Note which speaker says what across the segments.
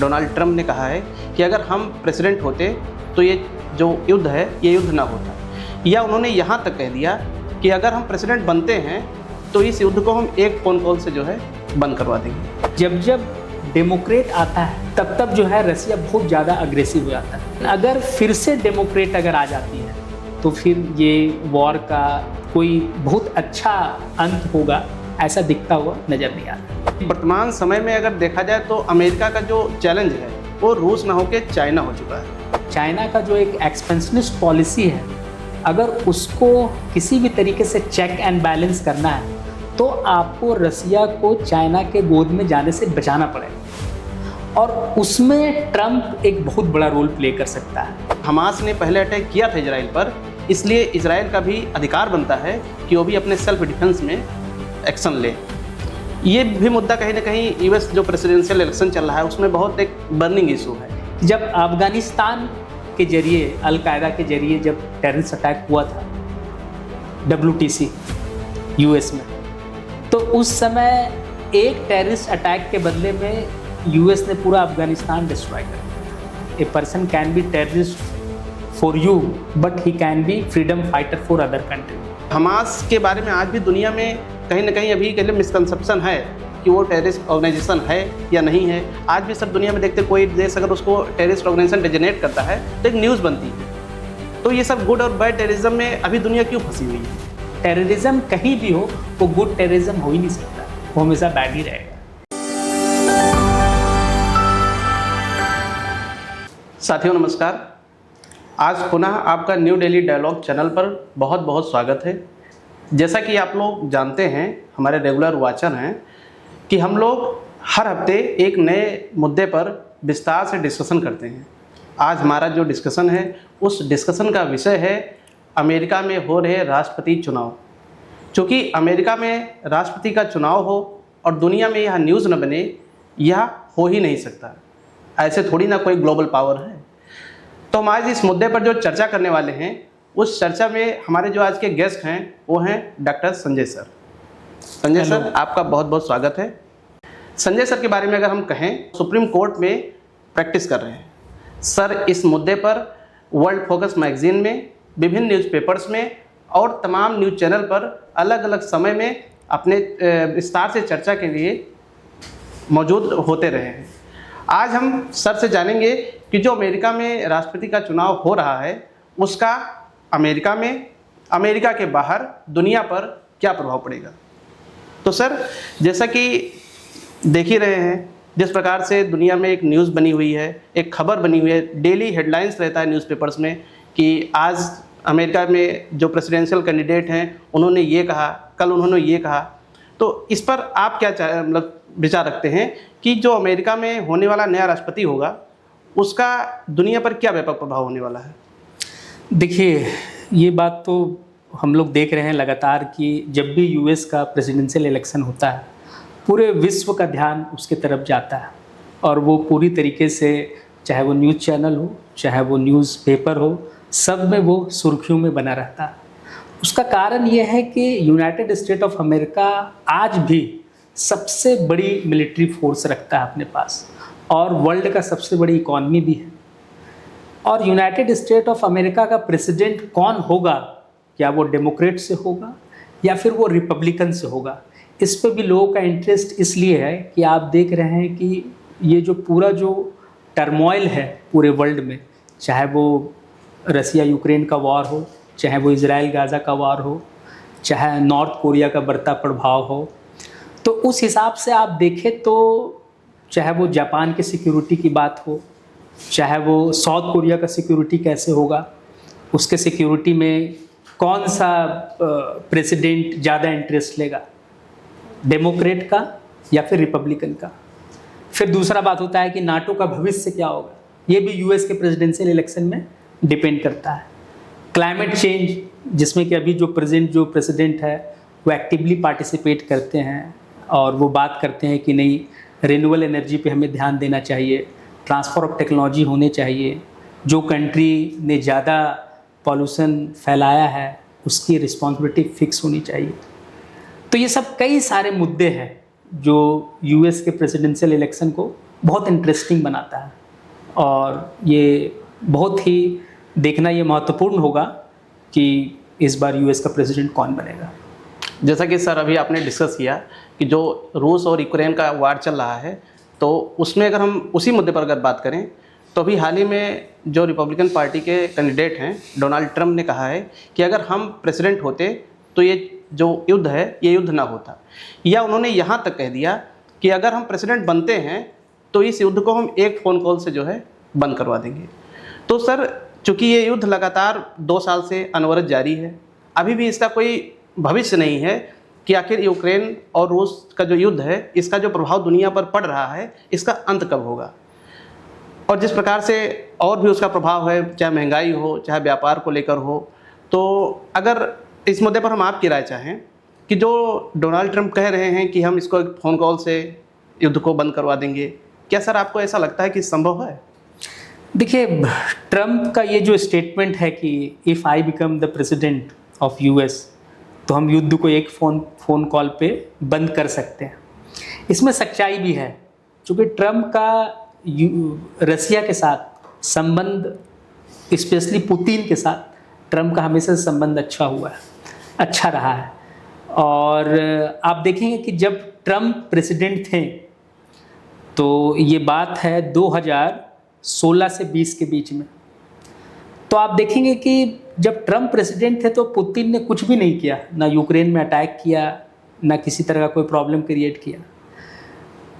Speaker 1: Donald Trump ने कहा है कि अगर हम प्रेसिडेंट होते तो ये जो युद्ध है ये युद्ध ना होता, या उन्होंने यहाँ तक कह दिया कि अगर हम प्रेसिडेंट बनते हैं तो इस युद्ध को हम एक फ़ोन कॉल से जो है बंद करवा देंगे।
Speaker 2: जब जब डेमोक्रेट आता है तब तब जो है रसिया बहुत ज़्यादा अग्रेसिव हो जाता है। अगर फिर से डेमोक्रेट अगर आ जाती है तो फिर ये वॉर का कोई बहुत अच्छा अंत होगा, ऐसा दिखता हुआ नज़र नहीं आता।
Speaker 1: वर्तमान समय में अगर देखा जाए तो अमेरिका का जो चैलेंज है वो रूस ना होकर चाइना हो चुका है।
Speaker 2: चाइना का जो एक एक्सपेंशनिस्ट पॉलिसी है, अगर उसको किसी भी तरीके से चेक एंड बैलेंस करना है तो आपको रसिया को चाइना के गोद में जाने से बचाना पड़ेगा, और उसमें ट्रंप एक बहुत बड़ा रोल प्ले कर सकता है।
Speaker 1: हमास ने पहले अटैक किया था इजराइल पर, इसलिए इजराइल का भी अधिकार बनता है कि वो भी अपने सेल्फ डिफेंस में एक्शन ले। ये भी मुद्दा कहीं ना कहीं यूएस जो प्रेसिडेंशियल इलेक्शन चल रहा है उसमें बहुत एक बर्निंग इशू है।
Speaker 2: जब अफगानिस्तान के जरिए, अलकायदा के जरिए जब टेररिस्ट अटैक हुआ था WTC यूएस में, तो उस समय एक टेररिस्ट अटैक के बदले में यूएस ने पूरा अफगानिस्तान डिस्ट्रॉय कर दिया। A person can be terrorist for you but he can be freedom fighter for other country.
Speaker 1: Hamas के बारे में आज भी दुनिया में कहीं ना कहीं अभी के लिए मिसकंसेप्शन है कि वो टेररिस्ट ऑर्गेनाइजेशन है या नहीं है। आज भी सब दुनिया में देखते कोई देश अगर उसको टेररिस्ट ऑर्गेनाइजेशन डेजिग्नेट करता है तो एक न्यूज़ बनती है। तो ये सब गुड और बैड टेररिज्म में अभी दुनिया क्यों फंसी हुई है?
Speaker 2: टेररिज्म कहीं भी हो वो गुड टेररिज्म हो ही नहीं सकता, वो हमेशा बैड ही रहेगा।
Speaker 1: साथियों नमस्कार, आज पुनः आपका न्यू डेली डायलॉग चैनल पर बहुत बहुत स्वागत है। जैसा कि आप लोग जानते हैं, हमारे रेगुलर वॉचर हैं, कि हम लोग हर हफ्ते एक नए मुद्दे पर विस्तार से डिस्कशन करते हैं। आज हमारा जो डिस्कशन है उस डिस्कशन का विषय है अमेरिका में हो रहे राष्ट्रपति चुनाव। चूँकि अमेरिका में राष्ट्रपति का चुनाव हो और दुनिया में यह न्यूज़ न बने, यह हो ही नहीं सकता। ऐसे थोड़ी ना कोई ग्लोबल पावर है। तो हम आज इस मुद्दे पर जो चर्चा करने वाले हैं, उस चर्चा में हमारे जो आज के गेस्ट हैं वो हैं doctor Sanjay sir. Sanjay sir, आपका बहुत बहुत स्वागत है। संजय सर के बारे में अगर हम कहें, सुप्रीम कोर्ट में प्रैक्टिस कर रहे हैं सर। इस मुद्दे पर वर्ल्ड फोकस मैगजीन में, विभिन्न न्यूज़पेपर्स में और तमाम न्यूज़ चैनल पर अलग अलग समय में अपने विस्तार से चर्चा के लिए मौजूद होते रहे हैं। आज हम सर से जानेंगे कि जो अमेरिका में राष्ट्रपति का चुनाव हो रहा है उसका अमेरिका में, अमेरिका के बाहर दुनिया पर क्या प्रभाव पड़ेगा। तो सर, जैसा कि देख ही रहे हैं जिस प्रकार से दुनिया में एक न्यूज़ बनी हुई है, एक खबर बनी हुई है, डेली हेडलाइंस रहता है न्यूज़पेपर्स में कि आज अमेरिका में जो प्रेसिडेंशियल कैंडिडेट हैं उन्होंने ये कहा, कल उन्होंने ये कहा। तो इस पर आप क्या मतलब विचार रखते हैं कि जो अमेरिका में होने वाला नया राष्ट्रपति होगा उसका दुनिया पर क्या व्यापक प्रभाव होने वाला है?
Speaker 2: देखिए, ये बात तो हम लोग देख रहे हैं लगातार कि जब भी यूएस का प्रेसिडेंशियल इलेक्शन होता है पूरे विश्व का ध्यान उसके तरफ जाता है, और वो पूरी तरीके से, चाहे वो न्यूज़ चैनल हो, चाहे वो न्यूज़पेपर हो, सब में वो सुर्खियों में बना रहता है। उसका कारण ये है कि यूनाइटेड स्टेट ऑफ अमेरिका आज भी सबसे बड़ी मिलिट्री फोर्स रखता है अपने पास, और वर्ल्ड का सबसे बड़ी इकॉनमी भी है। और यूनाइटेड स्टेट ऑफ अमेरिका का प्रेसिडेंट कौन होगा, क्या वो डेमोक्रेट से होगा या फिर वो रिपब्लिकन से होगा, इस पर भी लोगों का इंटरेस्ट इसलिए है कि आप देख रहे हैं कि ये जो पूरा जो टर्मोइल है पूरे वर्ल्ड में, चाहे वो रसिया यूक्रेन का वॉर हो, चाहे वो इजराइल गाज़ा का वॉर हो, चाहे नॉर्थ कोरिया का बढ़ता प्रभाव हो, तो उस हिसाब से आप देखें तो चाहे वो जापान की सिक्योरिटी की बात हो, चाहे वो साउथ कोरिया का सिक्योरिटी कैसे होगा, उसके सिक्योरिटी में कौन सा प्रेसिडेंट ज़्यादा इंटरेस्ट लेगा, डेमोक्रेट का या फिर रिपब्लिकन का। फिर दूसरा बात होता है कि नाटो का भविष्य क्या होगा, ये भी यूएस के प्रेसिडेंशियल इलेक्शन में डिपेंड करता है। क्लाइमेट चेंज, जिसमें कि अभी जो प्रेसिडेंट है वो एक्टिवली पार्टिसिपेट करते हैं और वो बात करते हैं कि नहीं, रिन्यूएबल एनर्जी पे हमें ध्यान देना चाहिए, ट्रांसफ़र ऑफ टेक्नोलॉजी होने चाहिए, जो कंट्री ने ज़्यादा पॉल्यूशन फैलाया है उसकी रिस्पॉन्सिबिलिटी फिक्स होनी चाहिए। तो ये सब कई सारे मुद्दे हैं जो यूएस के प्रेसिडेंशियल इलेक्शन को बहुत इंटरेस्टिंग बनाता है। और ये बहुत ही देखना ये महत्वपूर्ण होगा कि इस बार यूएस का प्रेसिडेंट कौन बनेगा।
Speaker 1: जैसा कि सर अभी आपने डिस्कस किया कि जो रूस और यूक्रेन का वार चल रहा है, तो उसमें अगर हम उसी मुद्दे पर अगर बात करें तो अभी हाल ही में जो रिपब्लिकन पार्टी के कैंडिडेट हैं डोनाल्ड ट्रंप ने कहा है कि अगर हम प्रेसिडेंट होते तो ये जो युद्ध है ये युद्ध ना होता, या उन्होंने यहाँ तक कह दिया कि अगर हम प्रेसिडेंट बनते हैं तो इस युद्ध को हम एक फ़ोन कॉल से जो है बंद करवा देंगे। तो सर चूँकि ये युद्ध लगातार 2 साल से अनवरत जारी है, अभी भी इसका कोई भविष्य नहीं है कि आखिर यूक्रेन और रूस का जो युद्ध है इसका जो प्रभाव दुनिया पर पड़ रहा है इसका अंत कब होगा, और जिस प्रकार से और भी उसका प्रभाव है, चाहे महंगाई हो चाहे व्यापार को लेकर हो। तो अगर इस मुद्दे पर हम आपकी राय चाहें कि जो डोनाल्ड ट्रंप कह रहे हैं कि हम इसको एक फ़ोन कॉल से युद्ध को बंद करवा देंगे, क्या सर आपको ऐसा लगता है कि संभव है?
Speaker 2: देखिए, ट्रंप का ये जो स्टेटमेंट है कि if I become the president of US तो हम युद्ध को एक फ़ोन कॉल पे बंद कर सकते हैं, इसमें सच्चाई भी है। क्योंकि ट्रंप का रसिया के साथ संबंध, स्पेशली पुतिन के साथ ट्रंप का हमेशा से संबंध अच्छा रहा है। और आप देखेंगे कि जब ट्रंप प्रेसिडेंट थे तो ये बात है 2016 से 20 के बीच में, तो आप देखेंगे कि जब ट्रंप प्रेसिडेंट थे तो पुतिन ने कुछ भी नहीं किया, ना यूक्रेन में अटैक किया, ना किसी तरह का कोई प्रॉब्लम क्रिएट किया।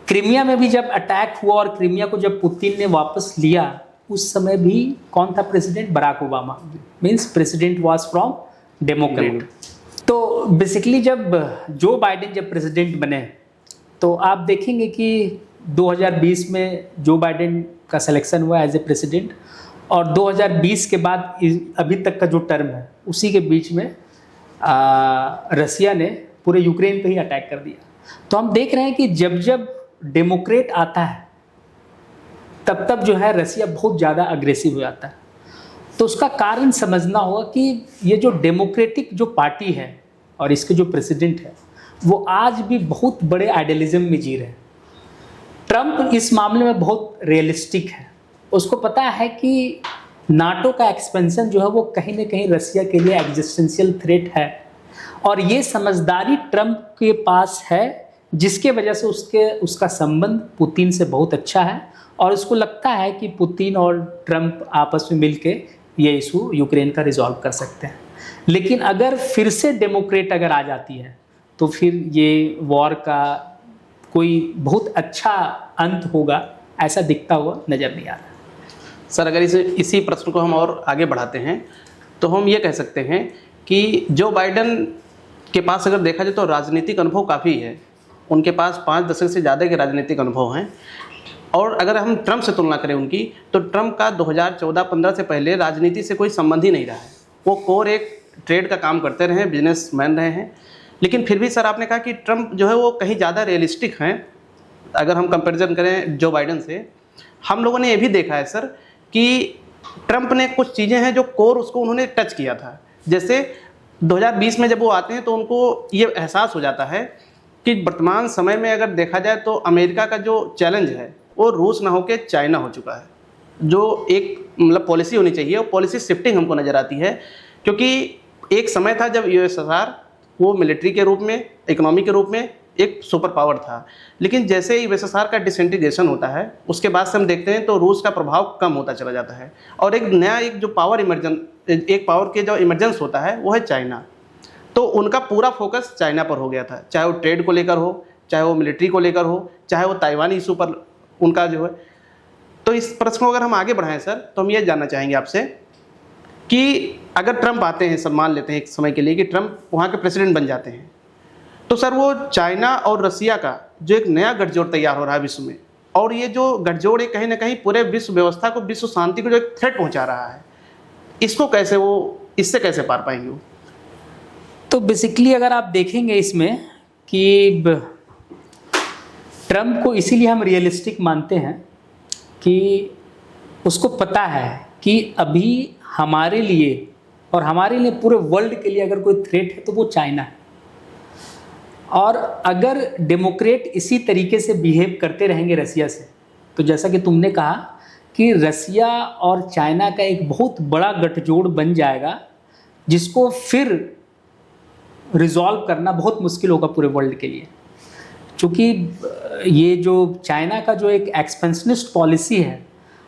Speaker 2: क्रीमिया में भी जब अटैक हुआ और क्रीमिया को जब पुतिन ने वापस लिया, उस समय भी कौन था president? Barack Obama, means president was from democrat. तो बेसिकली जब जो बाइडेन जब प्रेसिडेंट बने तो आप देखेंगे कि 2020 में जो बाइडेन का सिलेक्शन हुआ एज ए प्रेसिडेंट, और 2020 के बाद अभी तक का जो टर्म है उसी के बीच में रसिया ने पूरे यूक्रेन पे ही अटैक कर दिया। तो हम देख रहे हैं कि जब जब डेमोक्रेट आता है तब तब जो है रसिया बहुत ज़्यादा अग्रेसिव हो जाता है। तो उसका कारण समझना होगा कि ये जो डेमोक्रेटिक जो पार्टी है और इसके जो प्रेसिडेंट है वो आज भी बहुत बड़े आइडियलिज्म में जी रहे हैं। ट्रंप इस मामले में बहुत रियलिस्टिक है, उसको पता है कि नाटो का एक्सपेंशन जो है वो कहीं ना कहीं रसिया के लिए एग्जिस्टेंशियल थ्रेट है, और ये समझदारी ट्रंप के पास है जिसके वजह से उसका संबंध पुतिन से बहुत अच्छा है, और उसको लगता है कि पुतिन और ट्रंप आपस में मिलके ये इशू यूक्रेन का रिजॉल्व कर सकते हैं। लेकिन अगर फिर से डेमोक्रेट अगर आ जाती है तो फिर ये वॉर का कोई बहुत अच्छा अंत होगा ऐसा दिखता हुआ नज़र नहीं आ रहा।
Speaker 1: सर अगर इसी प्रश्न को हम और आगे बढ़ाते हैं तो हम ये कह सकते हैं कि जो बाइडेन के पास अगर देखा जाए तो राजनीतिक अनुभव काफ़ी है, उनके पास 5 दशक से ज़्यादा के राजनीतिक अनुभव हैं। और अगर हम ट्रंप से तुलना करें उनकी, तो ट्रंप का 2014-15 से पहले राजनीति से कोई संबंध ही नहीं रहा है। वो कोर एक ट्रेड का काम करते रहे हैं, बिजनेसमैन रहे हैं। लेकिन फिर भी सर आपने कहा कि ट्रंप जो है वो कहीं ज़्यादा रियलिस्टिक हैं अगर हम कंपैरिजन करें जो बाइडेन से। हम लोगों ने ये भी देखा है सर कि ट्रंप ने कुछ चीज़ें हैं जो कोर उसको उन्होंने टच किया था। जैसे 2020 में जब वो आते हैं तो उनको ये एहसास हो जाता है कि वर्तमान समय में अगर देखा जाए तो अमेरिका का जो चैलेंज है वो रूस ना होकर चाइना हो चुका है। जो एक मतलब पॉलिसी होनी चाहिए वो पॉलिसी शिफ्टिंग हमको नज़र आती है, क्योंकि एक समय था जब यूएसएसआर वो मिलिट्री के रूप में, इकोनॉमी के रूप में एक सुपर पावर था। लेकिन जैसे ही यूएसएसआर का डिसइंटीग्रेशन होता है उसके बाद से हम देखते हैं तो रूस का प्रभाव कम होता चला जाता है, और एक नया एक जो पावर के जो इमरजेंस होता है वो है चाइना। तो उनका पूरा फोकस चाइना पर हो गया था, चाहे वो ट्रेड को लेकर हो, चाहे वो मिलिट्री को लेकर हो, चाहे वो ताइवान इशू पर उनका जो है। तो इस प्रश्न को अगर हम आगे बढ़ाएं सर तो हम ये जानना चाहेंगे आपसे कि अगर ट्रंप आते हैं, सर मान लेते हैं एक समय के लिए कि ट्रंप वहाँ के प्रेसिडेंट बन जाते हैं, तो सर वो चाइना और रसिया का जो एक नया गठजोड़ तैयार हो रहा है विश्व में, और ये जो गठजोड़ कहीं ना कहीं पूरे विश्व व्यवस्था को, विश्व शांति को जो एक थ्रेट पहुँचा रहा है, इसको कैसे वो इससे कैसे पार पाएंगे वो?
Speaker 2: तो बेसिकली अगर आप देखेंगे इसमें कि ट्रंप को इसीलिए हम रियलिस्टिक मानते हैं कि उसको पता है कि अभी हमारे लिए और हमारे लिए पूरे वर्ल्ड के लिए अगर कोई थ्रेट है तो वो चाइना है। और अगर डेमोक्रेट इसी तरीके से बिहेव करते रहेंगे रसिया से तो जैसा कि तुमने कहा कि रसिया और चाइना का एक बहुत बड़ा गठजोड़ बन जाएगा, जिसको फिर रिजॉल्व करना बहुत मुश्किल होगा पूरे वर्ल्ड के लिए। क्योंकि ये जो चाइना का जो एक एक्सपेंशनिस्ट पॉलिसी है,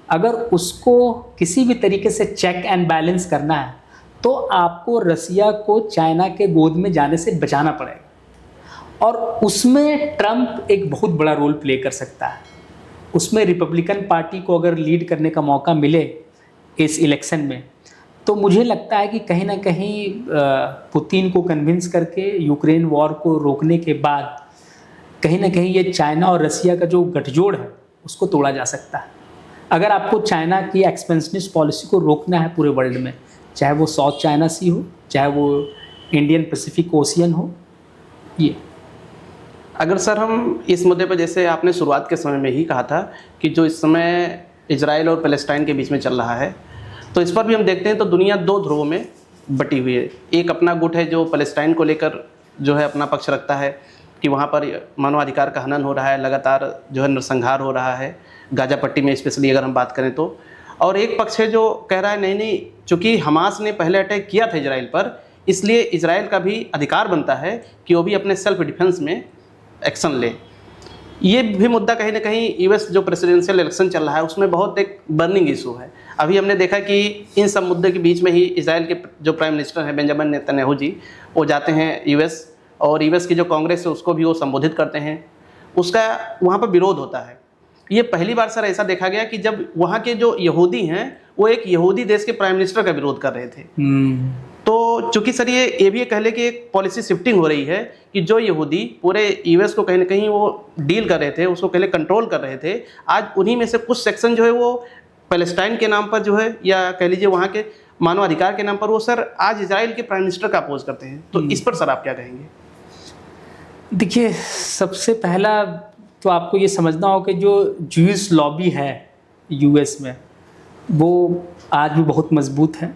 Speaker 2: अगर उसको किसी भी तरीके से चेक एंड बैलेंस करना है तो आपको रसिया को चाइना के गोद में जाने से बचाना पड़ेगा, और उसमें ट्रंप एक बहुत बड़ा रोल प्ले कर सकता है। उसमें रिपब्लिकन पार्टी को अगर लीड करने का मौका मिले इस इलेक्शन में, तो मुझे लगता है कि कहीं ना कहीं पुतिन को कन्विंस करके यूक्रेन वॉर को रोकने के बाद कहीं ना कहीं ये चाइना और रसिया का जो गठजोड़ है उसको तोड़ा जा सकता है। अगर आपको चाइना की एक्सपेंशनिस्ट पॉलिसी को रोकना है पूरे वर्ल्ड में, चाहे वो साउथ चाइना सी हो, चाहे वो इंडियन पैसिफिक ओशियन हो, ये
Speaker 1: अगर सर हम इस मुद्दे पर, जैसे आपने शुरुआत के समय में ही कहा था कि जो इस समय इजराइल और पैलेस्टाइन के बीच में चल रहा है, तो इस पर भी हम देखते हैं तो दुनिया दो ध्रुवों में बटी हुई है। एक अपना गुट है जो पैलेस्टाइन को लेकर जो है अपना पक्ष रखता है कि वहाँ पर मानवाधिकार का हनन हो रहा है, लगातार जो है नरसंहार हो रहा है गाजा पट्टी में स्पेशली अगर हम बात करें तो। और एक पक्ष है जो कह रहा है नहीं नहीं, चूँकि हमास ने पहले अटैक किया था इजराइल पर, इसलिए इजराइल का भी अधिकार बनता है कि वो भी अपने सेल्फ डिफेंस में एक्शन ले। ये भी मुद्दा कहीं ना कहीं यूएस जो प्रेसिडेंशियल इलेक्शन चल रहा है उसमें बहुत एक बर्निंग इशू है। अभी हमने देखा कि इन सब मुद्दे के बीच में ही इजराइल के जो प्राइम मिनिस्टर हैं बेंजामिन नेतन्याहू जी, वो जाते हैं यूएस, और यूएस की जो कांग्रेस है उसको भी वो संबोधित करते हैं, उसका वहाँ पर विरोध होता है। ये पहली बार सर ऐसा देखा गया कि जब वहाँ के जो यहूदी हैं वो एक यहूदी देश के प्राइम मिनिस्टर का विरोध कर रहे थे। तो चूंकि सर ये भी कह ले कि एक पॉलिसी शिफ्टिंग हो रही है कि जो यहूदी पूरे यूएस को कहीं ना कहीं वो डील कर रहे थे, उसको पहले कंट्रोल कर रहे थे, आज उन्हीं में से कुछ सेक्शन जो है वो पैलेस्टाइन के नाम पर जो है, या कह लीजिए वहाँ के मानवाधिकार के नाम पर, वो सर आज इजराइल के प्राइम मिनिस्टर का अपोज करते हैं। तो इस पर सर आप क्या कहेंगे?
Speaker 2: देखिए, सबसे पहला तो आपको ये समझना हो कि जो ज्यूइश लॉबी है यूएस में वो आज भी बहुत मजबूत है,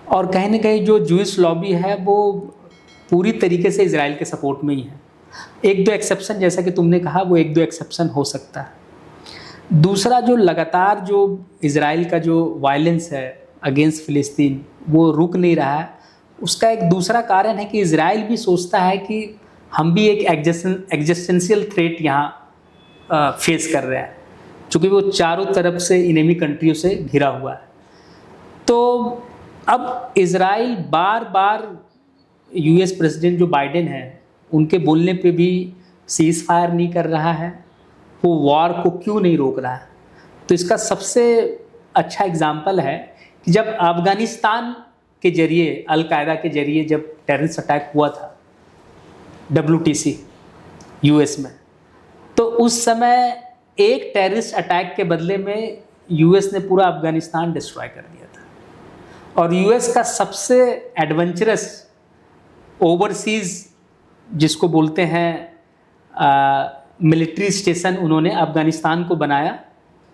Speaker 2: और कहीं ना कहीं जो ज्यूइश लॉबी है वो पूरी तरीके से इजराइल के सपोर्ट में ही है। एक दो एक्सेप्शन, जैसा कि तुमने कहा, वो एक दो एक्सेप्शन हो सकता है। दूसरा, जो लगातार जो इजराइल का जो वायलेंस है अगेंस्ट फ़िलिस्तीन वो रुक नहीं रहा है, उसका एक दूसरा कारण है कि इजराइल भी सोचता है कि हम भी एक एग्जिस्टेंशियल थ्रेट यहाँ फेस कर रहे हैं, चूँकि वो चारों तरफ से इनेमी कंट्रियों से घिरा हुआ है। तो अब इजराइल बार बार यूएस प्रेसिडेंट जो बाइडेन है उनके बोलने पे भी सीज़ फायर नहीं कर रहा है, वो वॉर को क्यों नहीं रोक रहा है। तो इसका सबसे अच्छा एग्जाम्पल है कि जब अफ़गानिस्तान के जरिए, अल-कायदा के जरिए जब टेररिस्ट अटैक हुआ था WTC यूएस में, तो उस समय एक टेररिस्ट अटैक के बदले में यूएस ने पूरा अफ़गानिस्तान डिस्ट्रॉय कर दिया था। और यूएस का सबसे एडवेंचरस ओवरसीज़ जिसको बोलते हैं मिलिट्री स्टेशन उन्होंने अफ़गानिस्तान को बनाया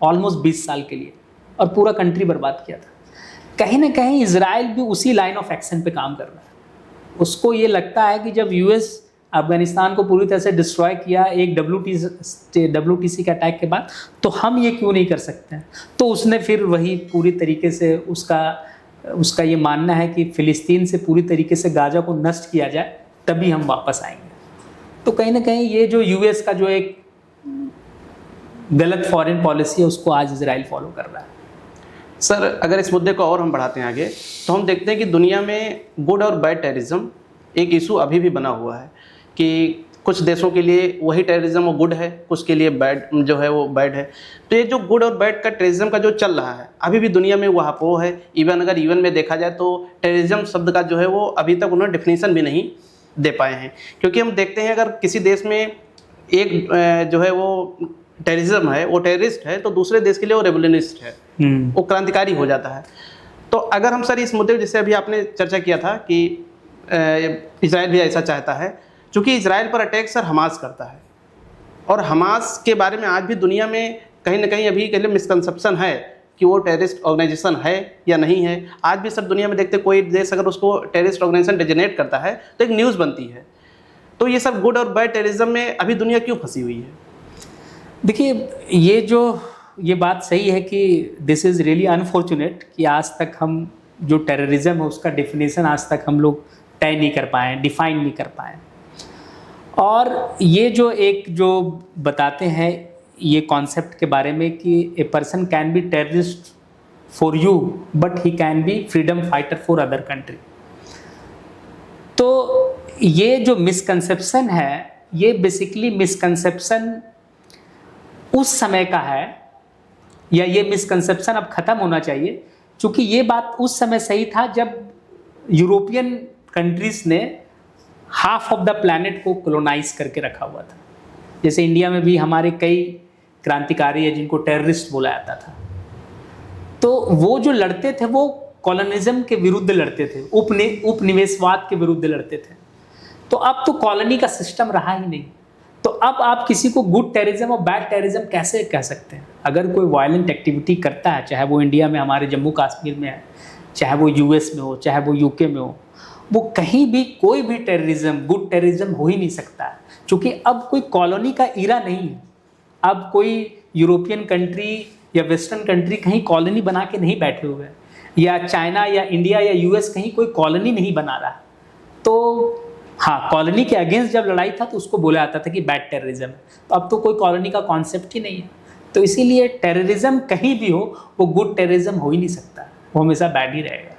Speaker 2: ऑलमोस्ट 20 साल के लिए, और पूरा कंट्री बर्बाद किया था। कहीं ना कहीं इजराइल भी उसी लाइन ऑफ एक्शन पे काम कर रहा है। उसको ये लगता है कि जब यूएस अफ़गानिस्तान को पूरी तरह से डिस्ट्रॉय किया एक WTC के अटैक के बाद, तो हम ये क्यों नहीं कर सकते हैं। तो उसने फिर वही पूरी तरीके से उसका ये मानना है कि फ़िलिस्तीन से पूरी तरीके से गाजा को नष्ट किया जाए तभी हम वापस आएंगे। तो कहीं ना कहीं ये जो यूएस का जो एक गलत फॉरेन पॉलिसी है उसको आज इजराइल फॉलो कर रहा है।
Speaker 1: सर अगर इस मुद्दे को और हम बढ़ाते हैं आगे, तो हम देखते हैं कि दुनिया में गुड और बैड टेररिज्म एक इशू अभी भी बना हुआ है कि कुछ देशों के लिए वही टेररिज्म वो गुड है, कुछ के लिए बैड जो है वो बैड है। तो ये जो गुड और बैड का टेररिज्म का जो चल रहा है अभी भी दुनिया में वहाँ पो है। इवन अगर यूएन में देखा जाए तो टेररिज्म शब्द का जो है वो अभी तक उन्होंने डिफिनीसन भी नहीं दे पाए हैं। क्योंकि हम देखते हैं अगर किसी देश में एक जो है वो टेररिज्म है, वो टेररिस्ट है, तो दूसरे देश के लिए वो रेवोल्यूशनिस्ट है, वो क्रांतिकारी हो जाता है। तो अगर हम सर इस मुद्दे जैसे अभी आपने चर्चा किया था कि इजराइल भी ऐसा चाहता है, चूँकि इजराइल पर अटैक सर हमास करता है, और हमास के बारे में आज भी दुनिया में कहीं ना कहीं अभी के लिए मिसकंसेप्शन है कि वो टेररिस्ट ऑर्गेनाइजेशन है या नहीं है। आज भी सर दुनिया में देखते कोई देश अगर उसको टेररिस्ट ऑर्गेनाइजेशन डेजिग्नेट करता है तो एक न्यूज़ बनती है। तो ये सब गुड और बैड टेररिज्म में अभी दुनिया क्यों फंसी हुई है?
Speaker 2: देखिए, ये बात सही है कि दिस इज़ रियली अनफॉर्चुनेट कि आज तक हम जो टेररिज्म है उसका डेफिनेशन आज तक हम लोग तय नहीं कर पाए, डिफाइन नहीं कर पाए। और ये जो बताते हैं ये कॉन्सेप्ट के बारे में कि a person can be terrorist for you but he can be freedom fighter for other country. तो ये जो मिसकंसेप्शन है, ये बेसिकली मिसकंसेप्शन उस समय का है, या ये मिसकंसेप्शन अब ख़त्म होना चाहिए, क्योंकि ये बात उस समय सही था जब यूरोपियन कंट्रीज़ ने हाफ ऑफ द प्लैनेट को कॉलोनाइज करके रखा हुआ था। जैसे इंडिया में भी हमारे कई क्रांतिकारी है जिनको टेररिस्ट बोला जाता था। तो वो जो लड़ते थे वो कॉलोनिज्म के विरुद्ध लड़ते थे, उपनिवेशवाद के विरुद्ध लड़ते थे। तो अब तो कॉलोनी का सिस्टम रहा ही नहीं। तो अब आप किसी को गुड टेररिज्म और बैड टेररिज्म कैसे कह सकते हैं? अगर कोई वायलेंट एक्टिविटी करता है, चाहे वो इंडिया में हमारे जम्मू कश्मीर में है, चाहे वो यूएस में हो, चाहे वो यूके में हो, वो कहीं भी कोई भी टेररिज्म गुड टेररिज्म हो ही नहीं सकता है, क्योंकि अब कोई कॉलोनी का इरा नहीं है। अब कोई यूरोपियन कंट्री या वेस्टर्न कंट्री कहीं कॉलोनी बना के नहीं बैठे हुए हैं, या चाइना या इंडिया या यूएस कहीं कोई कॉलोनी नहीं बना रहा। तो हाँ, कॉलोनी के अगेंस्ट जब लड़ाई था तो उसको बोला जाता था कि बैड टेररिज्म है। तो अब तो कोई कॉलोनी का कॉन्सेप्ट ही नहीं है। तो इसीलिए टेररिज्म कहीं भी हो वो गुड टेररिज्म हो ही नहीं सकता, वो हमेशा बैड ही रहेगा।